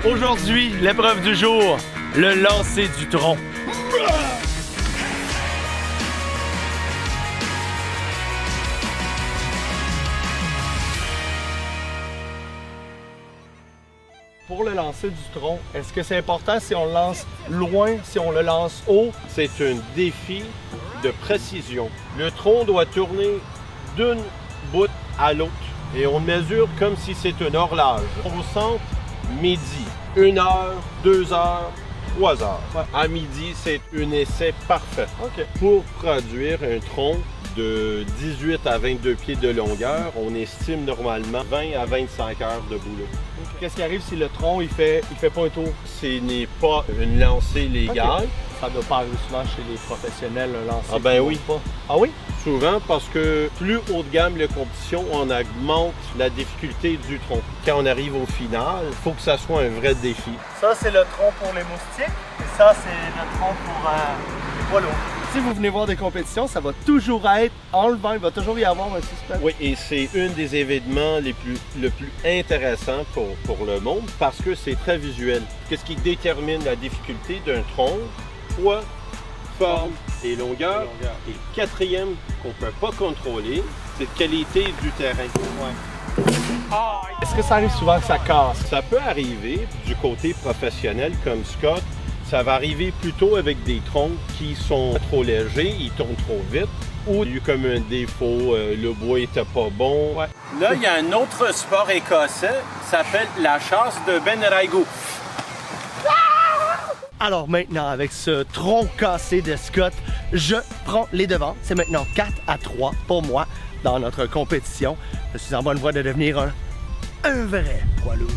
Aujourd'hui, l'épreuve du jour, le lancer du tronc. Pour le lancer du tronc, est-ce que c'est important si on le lance loin, si on le lance haut? C'est un défi de précision. Le tronc doit tourner d'une bout à l'autre et on mesure comme si c'était un horloge. Au centre, midi, 1 heure, 2 heures, 3 heures. Ouais. À midi, c'est un essai parfait. OK. Pour produire un tronc de 18 à 22 pieds de longueur, on estime normalement 20 à 25 heures de boulot. Qu'est-ce qui arrive si le tronc, il fait pas un tour? Ce n'est pas une lancée légale. Okay. Ça doit pas arriver souvent chez les professionnels, un lancer. Ah ben oui. Pas. Ah oui? Souvent parce que plus haut de gamme la compétition, on augmente la difficulté du tronc. Quand on arrive au final, il faut que ça soit un vrai défi. Ça, c'est le tronc pour les moustiques et ça, c'est le tronc pour les poids lourds. Si vous venez voir des compétitions, ça va toujours être enlevant, il va toujours y avoir un suspense. Oui, et c'est un des événements le plus intéressant pour le monde parce que c'est très visuel. Qu'est-ce qui détermine la difficulté d'un tronc? Poids, forme et longueur. Et le quatrième qu'on ne peut pas contrôler, c'est la qualité du terrain. Ouais. Est-ce que ça arrive souvent que ça casse? Ça peut arriver du côté professionnel comme Scott. Ça va arriver plutôt avec des troncs qui sont trop légers, ils tournent trop vite, ou il y a eu comme un défaut, le bois était pas bon. Ouais. Là, il y a un autre sport écossais, ça s'appelle la chasse de Benraigo. Alors maintenant, avec ce tronc cassé de Scott, je prends les devants. C'est maintenant 4-3 pour moi dans notre compétition. Je suis en bonne voie de devenir un vrai poids lourd.